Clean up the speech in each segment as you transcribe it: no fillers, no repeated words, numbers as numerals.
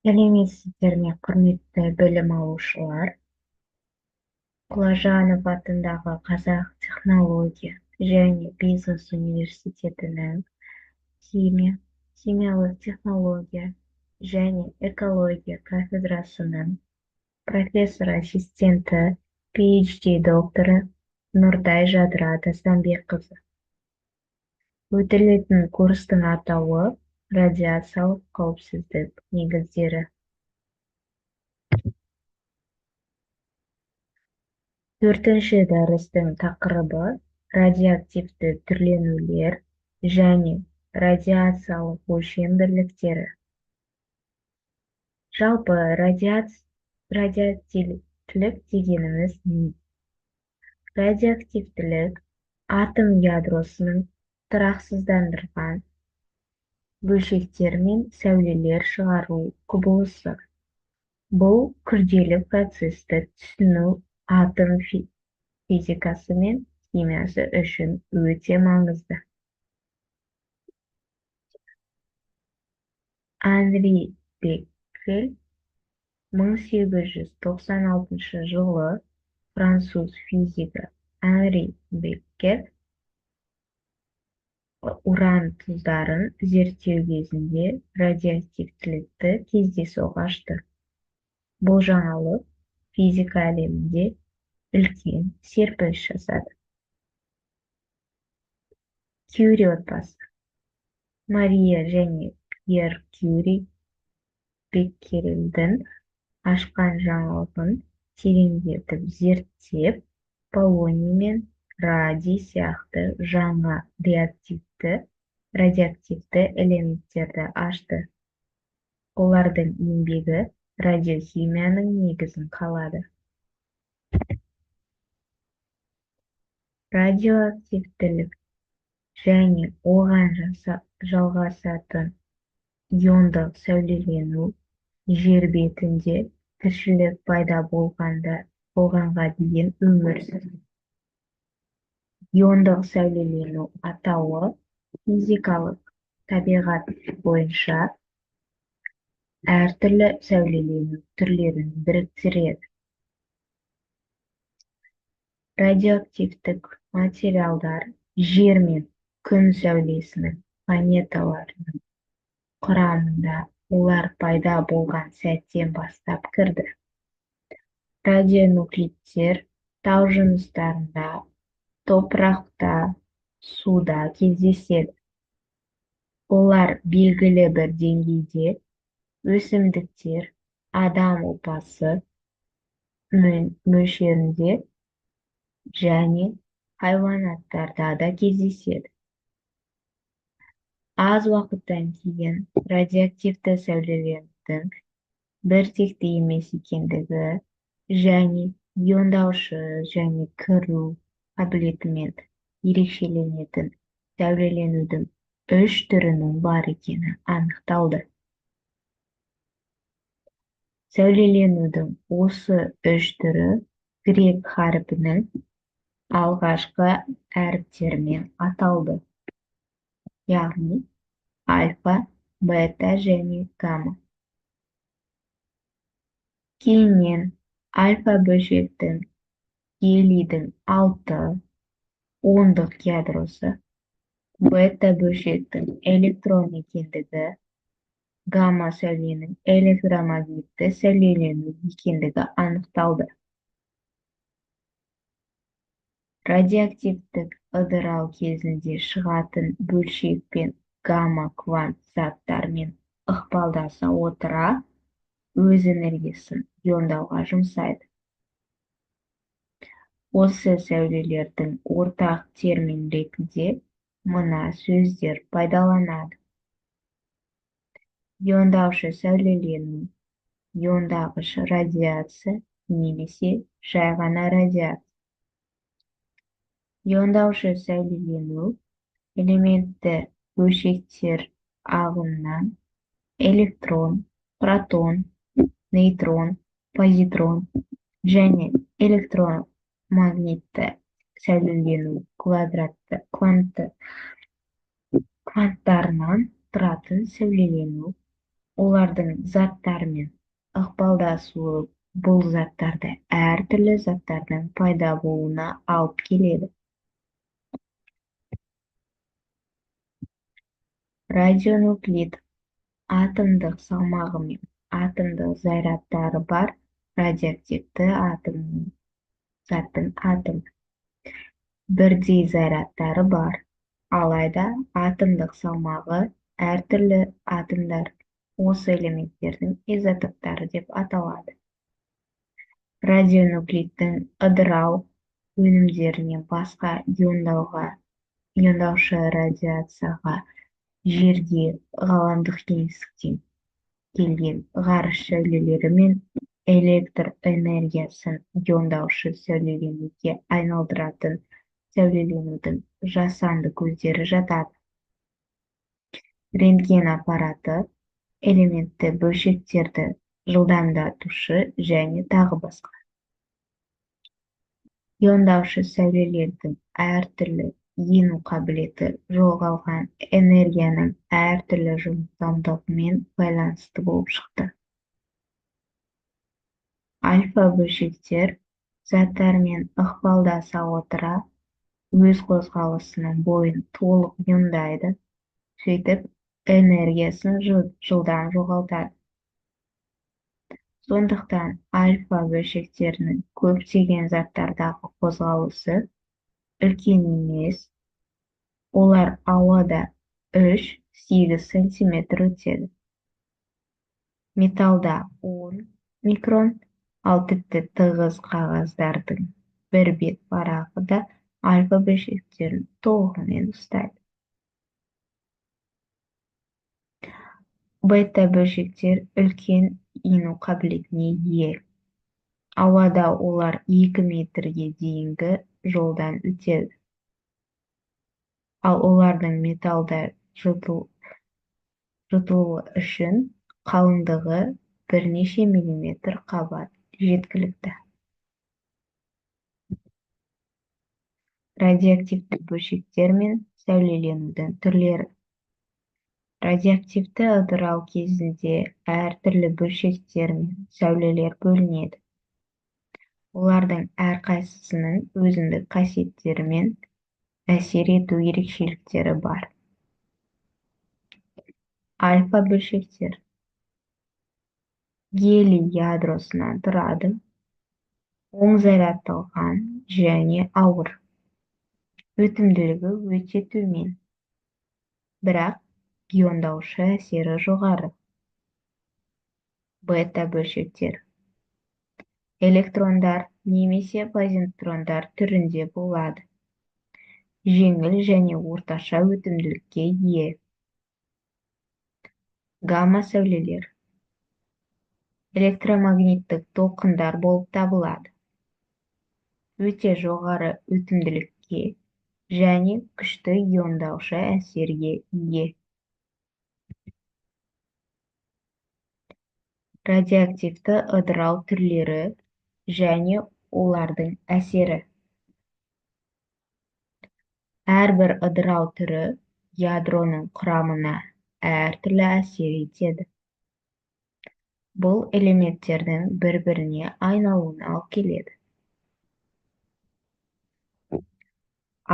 Сәлеметсіздер ме, құрметті білім алушылар. Құлажанов атындағы Қазақ технология және бизнес университетінің химиялық технология және экология кафедрасының профессор ассистенті, PhD докторы Нұртай Жадыра Тастанбекқызы. Өтілетін курстың атауы радиациялық қауіпсіздік негіздері. Төртінші дәрістің тақырыбы радиоактивті түрленулер және радиациялық өлшем бірліктері. Жалпы радиоактивтілік дегеніміз не? Радиоактивтілік атом ядросының тұрақсыздандырған бөлшектер мен сәулелер шығару құбылысы. Бұл күрделі процесті түсіну атом физикасы мен химиясы үшін өте маңызды. Анри Беккер 1896 жылы француз физигі Анри Беккер уран тұздарын зерттеу кезінде радиоактивтілікті кездейсоқ ашты. Бұл жаңалық физика әлемінде үлкен серпіліс жасады. Кюри отбасы. Мария және Пьер Кюри Беккерелдің ашқан жаңалығын тереңдетіп зерттеп, полоний мен радий сияқты жаңа радиоактивті элементтерді ашты. Олардың еңбегі радиохимияның негізін қалады. Радиоактивтілік және оған жалғасатын иондық сәулелену жер бетінде тіршілік пайда болғанға дейін өмір сүрді. Иондық сәулелену атауы физикалық табиғат бойынша әртүрлі сәулелену түрлерін біріктіреді. Радиоактивтік материалдар жер мен күн сәулесінің планеталарының құрамында олар пайда болған сәттен бастап кірді. Радионуклидтер тау жыныстарында, топырақта, суда кездеседі. Олар белгілі бір деңгейде өсімдіктер, адам ұлпасы мөлшерінде және хайуанаттарда да кездеседі. Аз уақыттан кейін радиоактивті сәулелердің біртекті емес екендігі және иондаушы және кіру қабілетімен ерекшеленетін сәулеленудің 3 түрінің бар екені анықталды. Сәулеленудің осы 3 түрі грек харпінің алғашқы әріптерімен аталды. Яғни альфа, бета және гамма. Кейіннен альфа бөлшектің гелийдің 6 ондық ядросы, бета бөлшектің электрон екендігі, гамма сәуленің электромагнитті сәулелену екендігі анықталды. Радиоактивтік ыдырау кезінде шығатын бөлшек пен гамма квант заттармен ықпалдаса отыра, өз энергиясын иондауға жұмсайды. Осы сәулелердің ортақ термин ретінде мына сөздер пайдаланады. Иондаушы сәулелену, иондағыш радиация немесе жай ғана радиация. Иондаушы сәулелену элементті бөлшектер ағымынан электрон, протон, нейтрон, позитрон және электромагнитті сәулелену кванттарынан тұратын сәулелену Олардың заттармен ықпалдасуы бұл заттарды әртүрлі заттардың пайда болуына алып келеді. Радионуклид атомдық салмағы мен атомдық зарядтары бар радиоактивті заттың атомы. Бірдей зарядтары бар, алайда атомдық салмағы әртүрлі атомдар осы элементтердің изотоптары деп аталады. Радионуклидтің ыдырау өнімдерінен басқа иондаушы радиацияға жерге ғаламдық кеңістіктен келген ғарыш сәулелері мен электр энергиясын иондаушы сәулеленуге айналдыратын сәулеленудің жасанды көздері жатады. Рентген аппараты, элементті бөлшектерді жылдамдатушы және тағы басқа. Иондаушы сәулелердің әртүрлі ену қабілеті жоғалған энергияның әртүрлі жылдамдығымен байланысты болып шықты. Альфа бөлшектер заттармен ықпалдаса отыра өз қозғалысының бойын толық иондайды, сөйтіп энергиясын жылдам жоғалтады. Сондықтан альфа бөлшектерінің көптеген заттардағы қозғалысы үлкен емес, олар ауада 3-8 сантиметр өтеді. Металда 10 микрон, ал тіпті тығыз қағаздардың бір бет парағы да альфа бөлшектерін толығымен ұстайды. Бета бөлшектер үлкен ену қабілетіне ие. Ауада олар 2 метрге дейінгі жолдан өтеді. Ал олардың металда жұтылуы үшін қалыңдығы бірнеше миллиметр қабат жеткілікті. Радиоактивті бөлшектер мен сәулеленудің түрлері. Радиоактивті ыдырау кезінде әртүрлі бөлшектер мен сәулелер бөлінеді. Олардың әрқайсысының өзіндік қасиеттері мен әсер ету ерекшеліктері бар. Альфа бөлшектер гелий ядросынан тұрады, оң зарядталған және ауыр. Өтімділігі өте төмен, бірақ иондаушы әсері жоғары. Бета бөлшектер электрондар немесе позитрондар түрінде болады. Жеңіл және орташа өтімділікке ие. Гамма сәулелер электромагниттік толқындар болып табылады. Өте жоғары өтімділікке және күшті иондаушы әсерге ие. Радиоактивті ыдырау түрлері және олардың әсері. Әрбір ыдырау түрі ядроның құрамына әртүрлі әсер етеді. Бұл элементтердің бір-біріне айналуына алып келеді.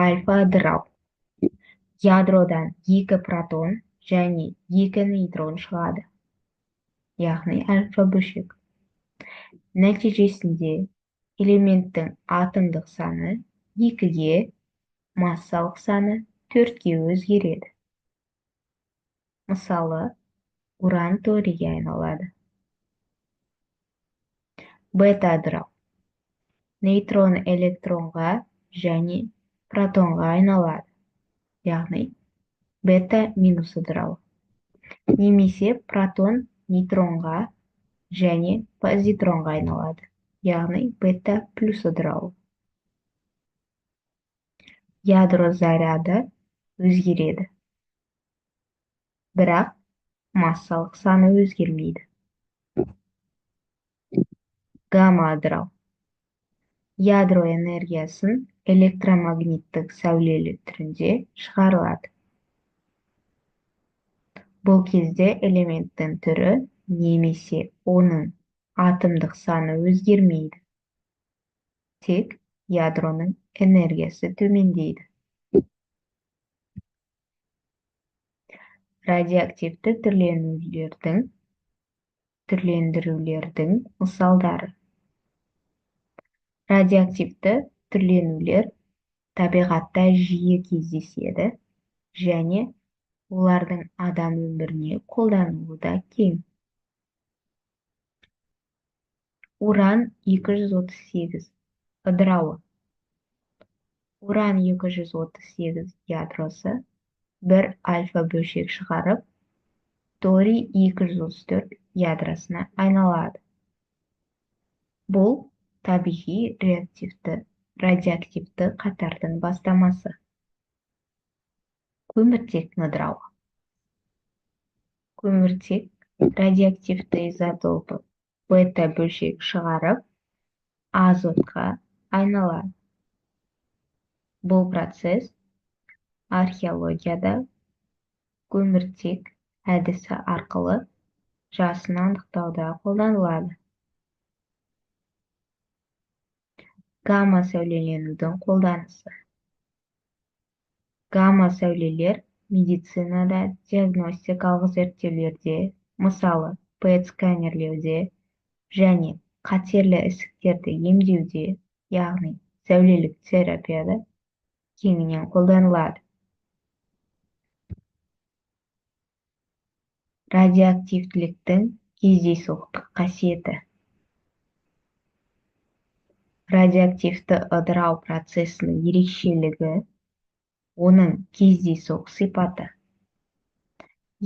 Альфа ыдырау. Ядродан 2 протон және 2 нейтрон шығады, яғни альфа бөлшек. Нәтижесінде элементтің атомдық саны 2-ге, массалық саны 4-ге өзгереді. Мысалы, уран торийге айналады. Бета ыдырау. Нейтрон электронға және протонға айналады, яғни бета минус ыдырау. Немесе протон нейтронға және позитронға айналады, яғни бета плюс ыдырау. Ядро заряды өзгереді, бірақ массалық саны өзгермейді. Гамма ыдырау. Ядро энергиясын электромагниттік сәулелі түрінде шығарылады. Бұл кезде элементтің түрі немесе оның атомдық саны өзгермейді. Тек ядроның энергиясы төмендейді. Радиоактивті түрлендірулердің мысалдары. Радиоактивті түрленулер табиғатта жиі кездеседі және олардың адам өміріне қолданылуы да кең. Уран 238 ыдырауы. Уран 238 ядросы бір альфа бөлшек шығарып, торий 234 ядросына айналады. Бұл табиғи радиоактивті қатардың бастамасы. Көміртек ыдырауы. Көміртек радиоактивті изотопы бета бөлшек шығарып, азотқа айналады. Бұл процесс археологияда көміртек әдісі арқылы жасын анықтауда қолданылады. Гамма сәулеленудің қолданысы. Гамма сәулелер медицинада, диагностикалық зерттеулерде, мысалы ПЭТ сканерлеуде және қатерлі ісіктерді емдеуде, яғни сәулелік терапияда кеңінен қолданылады. Радиоактивтіліктің кездейсоқтық қасиеті. Радиоактивті ыдырау процесінің ерекшелігі оның кездейсоқ сипаты.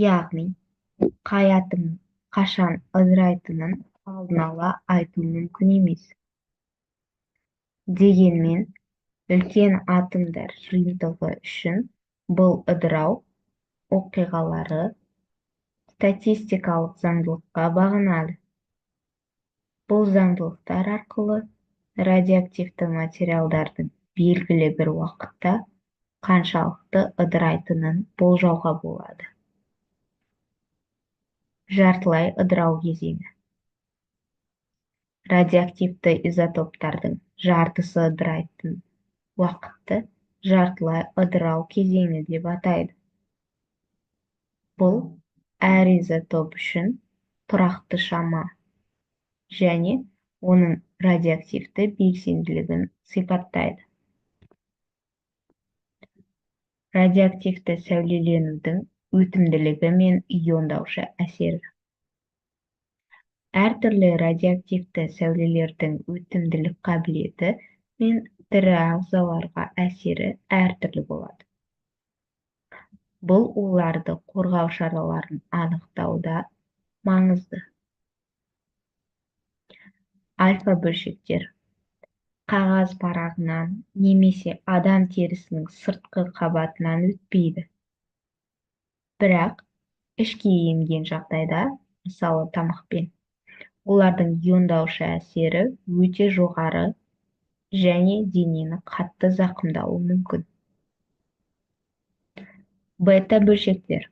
Яғни, қай атом қашан ыдырайтынын алдын ала айту мүмкін емес. Дегенмен, үлкен атомдар жиынтығы үшін бұл ыдырау оқиғалары статистикалық заңдылыққа бағынады. Бұл заңдылықтар арқылы радиоактивті материалдардың белгілі бір уақытта қаншалықты ыдырайтынын болжауға болады. Жартылай ыдырау кезеңі. Радиоактивті изотоптардың жартысы ыдырайтын уақытты жартылай ыдырау кезеңі деп атайды. Бұл әр изотоп үшін тұрақты шама және оның радиоактивті белсенділігін сипаттайды. Радиоактивті сәулеленудің өтімділігі мен иондаушы әсері. Әртүрлі радиоактивті сәулелердің өтімділік қабілеті мен тірі ағзаларға әсері әртүрлі болады. Бұл оларды қорғау шараларын анықтауда маңызды. Альфа бөлшектер қағаз парағынан немесе адам терісінің сыртқы қабатынан өтпейді. Бірақ ішке енген жағдайда, мысалы тамақпен, олардың иондаушы әсері өте жоғары және денені қатты зақымдауы мүмкін. Бета бөлшектер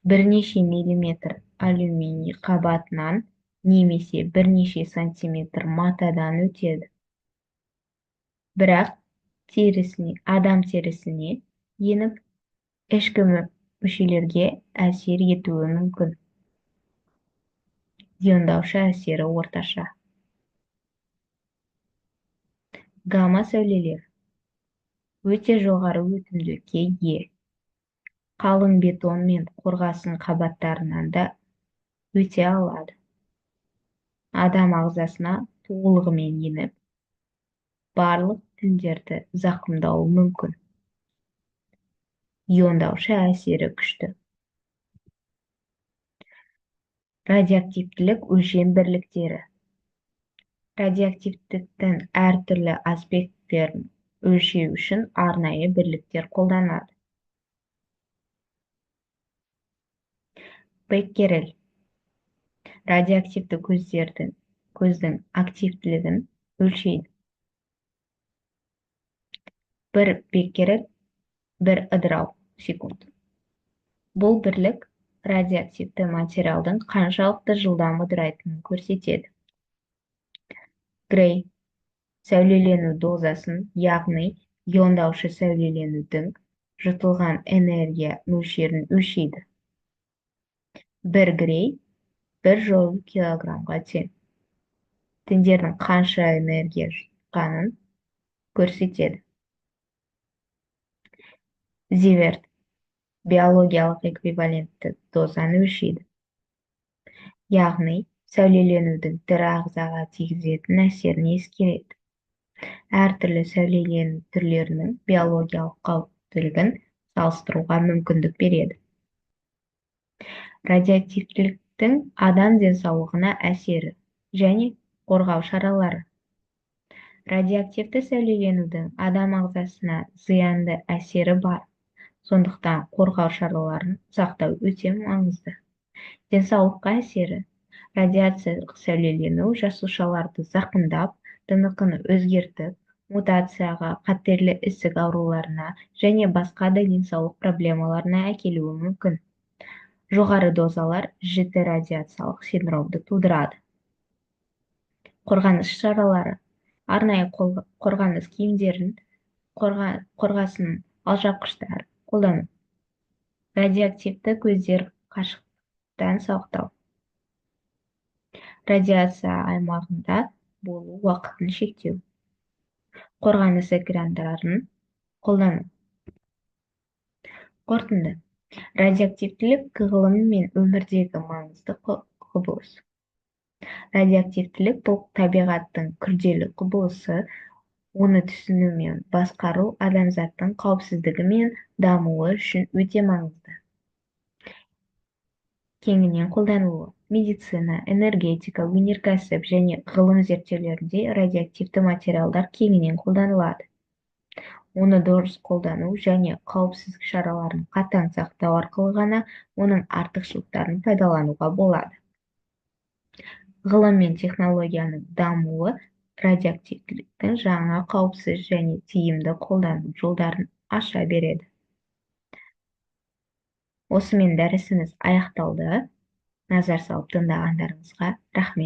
бірнеше миллиметр алюминий қабатынан немесе бірнеше сантиметр матадан өтеді. Бірақ адам терісіне еніп, ішкі мүшелерге әсер етуі мүмкін. Иондаушы әсері орташа. Гамма сәулелер өте жоғары өтімділікке ие. Қалың бетон мен қорғасын қабаттарынан да өте алады. Адам ағзасына толығымен еніп, барлық тіндерді зақымдауы мүмкін. Иондаушы әсері күшті. Радиоактивтілік өлшем бірліктері. Радиоактивтіктің әртүрлі аспекттерін өлшеу үшін арнайы бірліктер қолданады. Беккерель радиоактивті көздің активтілігін өлшейді. Бір беккерель бір ыдырау секунд. Бұл бірлік радиоактивті материалдың қаншалықты жылдам ыдырайтынын көрсетеді. Грей сәулелену дозасын, яғни иондаушы сәулеленудің жұтылған энергия мөлшерін өлшейді. 1 грей 1 joule килограммға тең. Тіндердің қанша энергия жұтқанын көрсетеді. Зиверт биологиялық эквивалентті дозаны өлшейді. Яғни, сәулеленудің тірі ағзаға тигізетін әсерін ескереді. Әртүрлі сәулелену түрлерінің биологиялық қауіптілігін салыстыруға мүмкіндік береді. Радиоактивтіліктің адам денсаулығына әсері және қорғау шаралары. Радиоактивті сәулеленудің адам ағзасына зиянды әсері бар. Сондықтан қорғау шараларын сақтау өте маңызды. Денсаулыққа әсері. Радиациялық сәулелену жасушаларды зақымдап, тынықыны өзгертіп, мутацияға, қатерлі ісік ауруларына және басқа да денсаулық проблемаларына әкелуі мүмкін. Жоғары дозалар жіті радиациялық синдромды тудырады. Қорғаныс шаралары. Арнайы қорғаныс киімдерін, қорғасын алжапқыштар қолдану. Радиоактивті көздер қашықтан сақтау. Радиация аймағында болу уақытын шектеу. Қорғаныс экрандарын қолдану. Қорытынды. Радиоактивтілік ғылым мен өмірдегі маңызды құбылыс. Радиоактивтілік бұл табиғаттың күрделі құбылысы, оны түсіну мен басқару адамзаттың қауіпсіздігі мен дамуы үшін өте маңызды. Кеңінен қолданылуы. Медицина, энергетика, өнеркәсіп және ғылым зерттеулерінде радиоактивті материалдар кеңінен қолданылады. Оны дұрыс қолдану және қауіпсіздік шараларын қатаң сақтау арқылы ғана оның артықшылықтарын пайдалануға болады. Ғылым мен технологияның дамуы радиоактивтіліктің жаңа қауіпсіз және тиімді қолдану жолдарын аша береді. Осымен дәрісіміз аяқталды. Назар салып тыңдағандарыңызға рахмет.